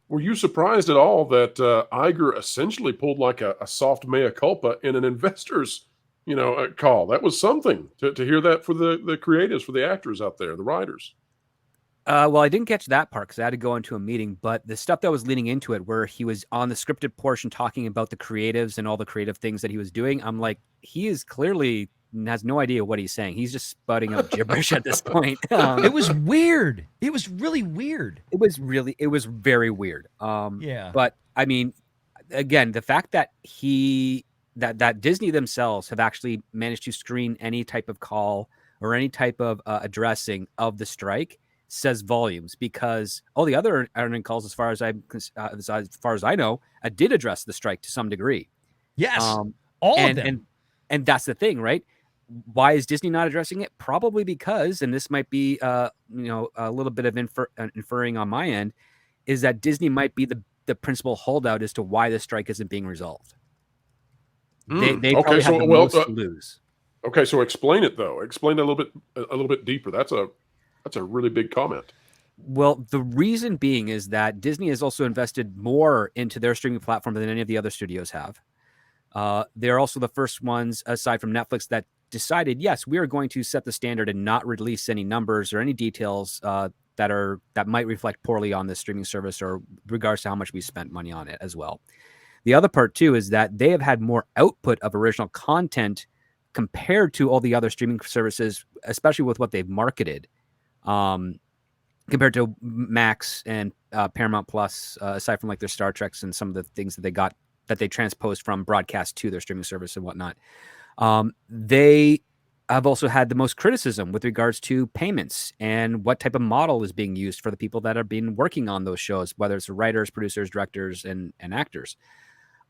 Were you surprised at all that Iger essentially pulled like a soft mea culpa in an investor's, call? That was something to hear that for the creatives, for the actors out there, the writers. Well, I didn't catch that part because I had to go into a meeting, but the stuff that was leading into it, where he was on the scripted portion talking about the creatives and all the creative things that he was doing, I'm like, he is clearly has no idea what he's saying. He's just spouting out gibberish at this point. It was weird. It was really weird. It was very weird. Yeah. But I mean, again, the fact that that Disney themselves have actually managed to screen any type of call or any type of addressing of the strike says volumes, because all the other earning calls, as far as I know, did address the strike to some degree. Yes. All of them. And that's the thing, right? Why is Disney not addressing it? Probably because, and this might be, a little bit of inferring on my end, is that Disney might be the principal holdout as to why the strike isn't being resolved. They probably have the most to lose. Okay, so explain it though. Explain it a little bit deeper. That's a really big comment. Well, the reason being is that Disney has also invested more into their streaming platform than any of the other studios have. They're also the first ones, aside from Netflix, that decided, yes, we are going to set the standard and not release any numbers or any details that might reflect poorly on the streaming service or regards to how much we spent money on it as well. The other part too is that they have had more output of original content compared to all the other streaming services, especially with what they've marketed, compared to Max and Paramount Plus, aside from like their Star Treks and some of the things that they got that they transposed from broadcast to their streaming service and whatnot. They have also had the most criticism with regards to payments and what type of model is being used for the people that have been working on those shows, whether it's the writers, producers, directors, and actors.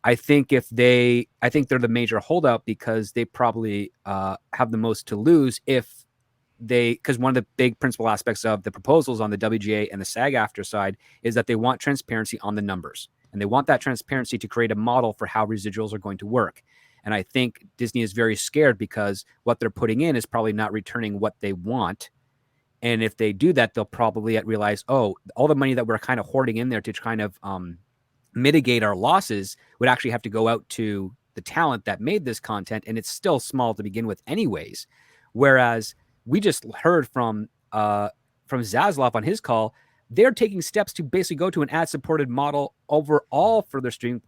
I think they're the major holdout because they probably have the most to lose because one of the big principal aspects of the proposals on the WGA and the SAG-AFTRA side is that they want transparency on the numbers. And they want that transparency to create a model for how residuals are going to work. And I think Disney is very scared because what they're putting in is probably not returning what they want. And if they do that, they'll probably realize, oh, all the money that we're kind of hoarding in there to kind of mitigate our losses would actually have to go out to the talent that made this content. And it's still small to begin with anyways. Whereas we just heard from Zaslav on his call, they're taking steps to basically go to an ad-supported model overall for their streaming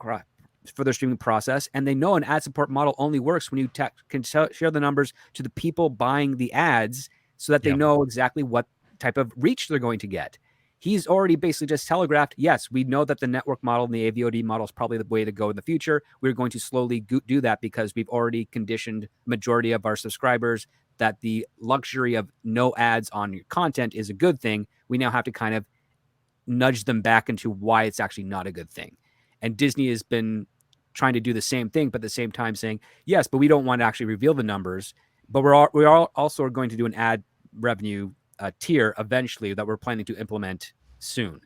process, and they know an ad-support model only works when you can share the numbers to the people buying the ads, so that they know exactly what type of reach they're going to get. He's already basically just telegraphed, yes, we know that the network model and the AVOD model is probably the way to go in the future. We're going to slowly do that because we've already conditioned majority of our subscribers that the luxury of no ads on your content is a good thing. We now have to kind of nudge them back into why it's actually not a good thing. And Disney has been trying to do the same thing, but at the same time saying, yes, but we don't want to actually reveal the numbers. But we are also going to do an ad revenue tier eventually that we're planning to implement soon.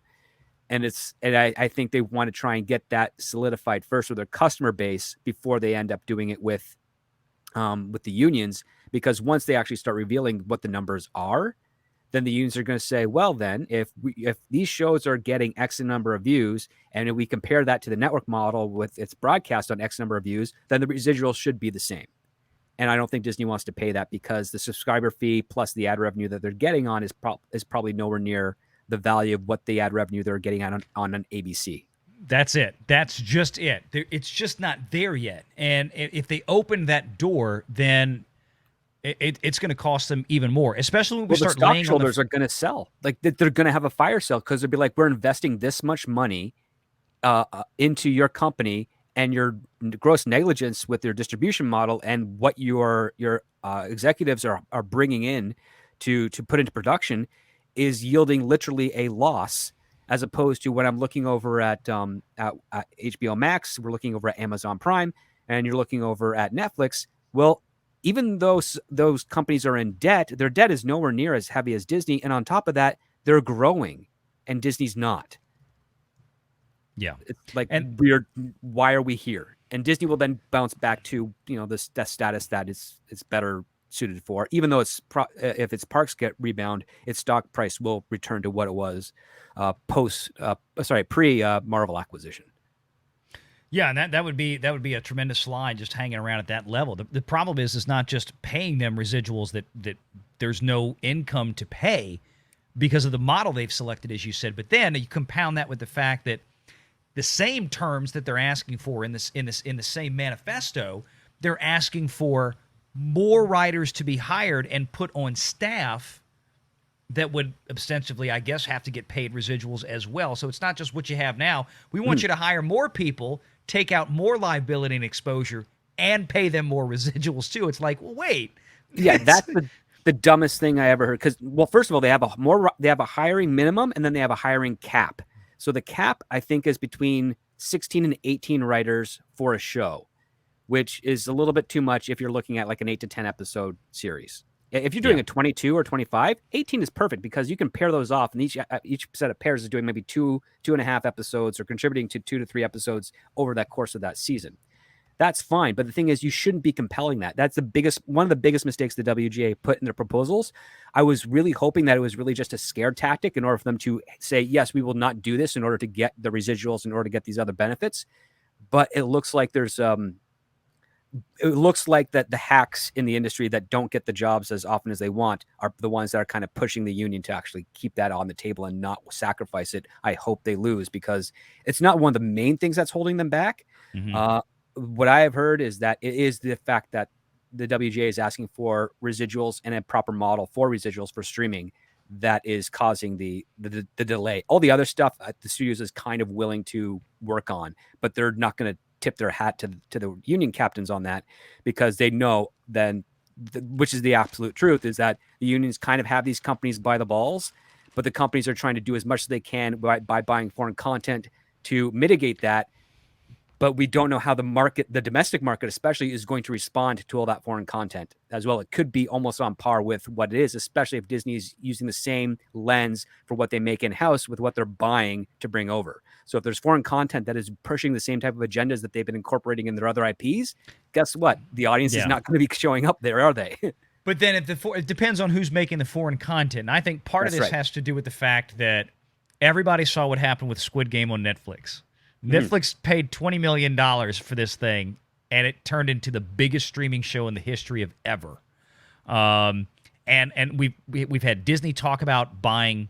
And I think they want to try and get that solidified first with their customer base before they end up doing it with the unions, because once they actually start revealing what the numbers are, then the unions are going to say, well, then if these shows are getting X number of views, and if we compare that to the network model with its broadcast on X number of views, then the residuals should be the same. And I don't think Disney wants to pay that, because the subscriber fee plus the ad revenue that they're getting on is probably nowhere near the value of what the ad revenue they're getting on an ABC. That's it. That's just it. It's just not there yet. And if they open that door, then it's going to cost them even more, especially when we start laying on the stockholders are going to sell. Like, they're going to have a fire sale, because they'll be like, we're investing this much money into your company, and your gross negligence with your distribution model and what your executives are bringing in to put into production is yielding literally a loss, as opposed to when I'm looking over at HBO Max, we're looking over at Amazon Prime, and you're looking over at Netflix. Well, even though those companies are in debt, their debt is nowhere near as heavy as Disney. And on top of that, they're growing, and Disney's not. Yeah. It's like, why are we here? And Disney will then bounce back to, the status that it's better suited for. Even though if its parks get rebound, its stock price will return to what it was pre Marvel acquisition. Yeah, and that would be a tremendous slide just hanging around at that level. The problem is not just paying them residuals that there's no income to pay because of the model they've selected, as you said. But then you compound that with the fact that the same terms that they're asking for in the same manifesto, they're asking for more writers to be hired and put on staff that would ostensibly, I guess, have to get paid residuals as well. So it's not just what you have now. We want you to hire more people, take out more liability and exposure, and pay them more residuals too. It's like, well, wait. Yeah, that's the dumbest thing I ever heard. Because, well, first of all, they have a hiring minimum, and then they have a hiring cap. So the cap, I think, is between 16 and 18 writers for a show, which is a little bit too much if you're looking at like an 8 to 10 episode series. If you're doing a 22 or 25, 18 is perfect because you can pair those off, and each set of pairs is doing maybe 2.5 episodes or contributing to 2 to 3 episodes over that course of that season. That's fine. But the thing is, you shouldn't be compelling that. That's one of the biggest mistakes the WGA put in their proposals. I was really hoping that it was really just a scare tactic in order for them to say, yes, we will not do this in order to get the residuals, in order to get these other benefits. But it looks like that the hacks in the industry that don't get the jobs as often as they want are the ones that are kind of pushing the union to actually keep that on the table and not sacrifice it. I hope they lose because it's not one of the main things that's holding them back. Mm-hmm. What I have heard is that it is the fact that the WGA is asking for residuals and a proper model for residuals for streaming that is causing the delay. All the other stuff the studios is kind of willing to work on, but they're not going to tip their hat to the union captains on that because they know then, which is the absolute truth, is that the unions kind of have these companies by the balls, but the companies are trying to do as much as they can by buying foreign content to mitigate that. But we don't know how the domestic market especially, is going to respond to all that foreign content as well. It could be almost on par with what it is, especially if Disney's using the same lens for what they make in-house with what they're buying to bring over. So if there's foreign content that is pushing the same type of agendas that they've been incorporating in their other IPs, guess what? The audience is not going to be showing up there, are they? But then it depends on who's making the foreign content. And I think part of this has to do with the fact that everybody saw what happened with Squid Game on Netflix. Netflix paid $20 million for this thing, and it turned into the biggest streaming show in the history of ever. And we've had Disney talk about buying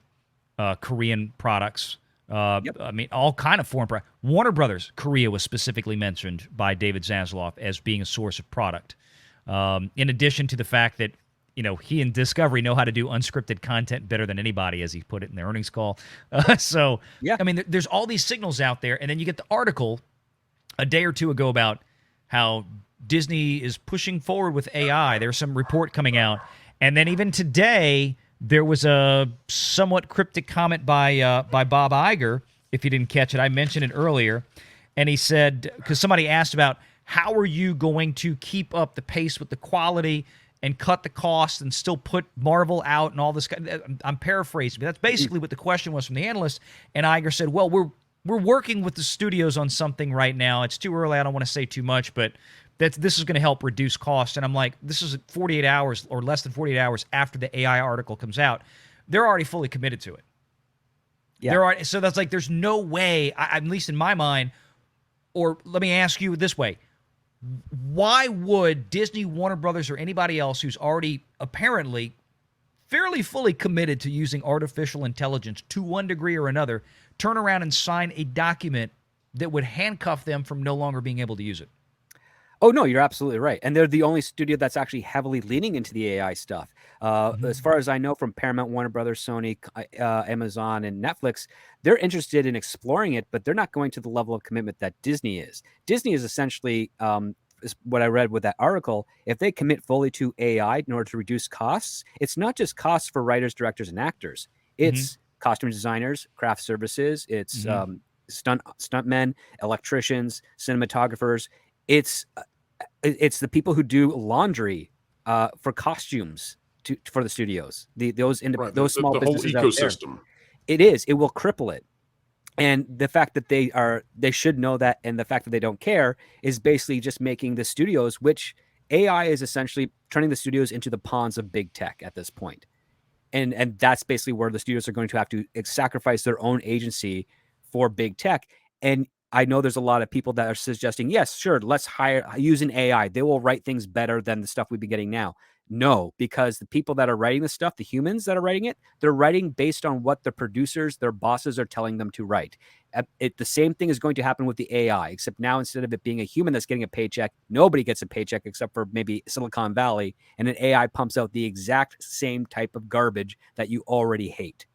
Korean products. I mean, all kind of foreign products. Warner Brothers, Korea was specifically mentioned by David Zaslav as being a source of product. In addition to the fact that, he and Discovery know how to do unscripted content better than anybody, as he put it in the earnings call. I mean, there's all these signals out there, and then you get the article a day or two ago about how Disney is pushing forward with AI. There's some report coming out, and then even today there was a somewhat cryptic comment by Bob Iger. If you didn't catch it, I mentioned it earlier, and he said, because somebody asked about how are you going to keep up the pace with the quality and cut the cost and still put Marvel out and all this. I'm paraphrasing, but that's basically what the question was from the analyst. And Iger said, well, we're working with the studios on something right now. It's too early. I don't want to say too much, but this is going to help reduce cost. And I'm like, this is 48 hours or less than 48 hours after the AI article comes out. They're already fully committed to it. Yeah. So that's like, there's no way, at least in my mind, or let me ask you this way. Why would Disney, Warner Brothers, or anybody else who's already apparently fairly fully committed to using artificial intelligence to one degree or another turn around and sign a document that would handcuff them from no longer being able to use it? Oh, no, you're absolutely right. And they're the only studio that's actually heavily leaning into the AI stuff. As far as I know from Paramount, Warner Brothers, Sony, Amazon, and Netflix, they're interested in exploring it, but they're not going to the level of commitment that Disney is. Disney is essentially, is what I read with that article, if they commit fully to AI in order to reduce costs, it's not just costs for writers, directors, and actors. It's costume designers, craft services, it's stuntmen, electricians, cinematographers. It's the people who do laundry for costumes for the studios. Those small businesses, the whole ecosystem. It will cripple it. And the fact that they should know that, and the fact that they don't care is basically just making the studios, which AI is essentially turning the studios into the pawns of big tech at this point. And that's basically where the studios are going to have to sacrifice their own agency for big tech. And I know there's a lot of people that are suggesting, yes, sure, let's use an AI. They will write things better than the stuff we've been getting now. No, because the people that are writing the stuff, the humans that are writing it, they're writing based on what the producers, their bosses are telling them to write. The same thing is going to happen with the AI, except now instead of it being a human that's getting a paycheck, nobody gets a paycheck except for maybe Silicon Valley, and an AI pumps out the exact same type of garbage that you already hate.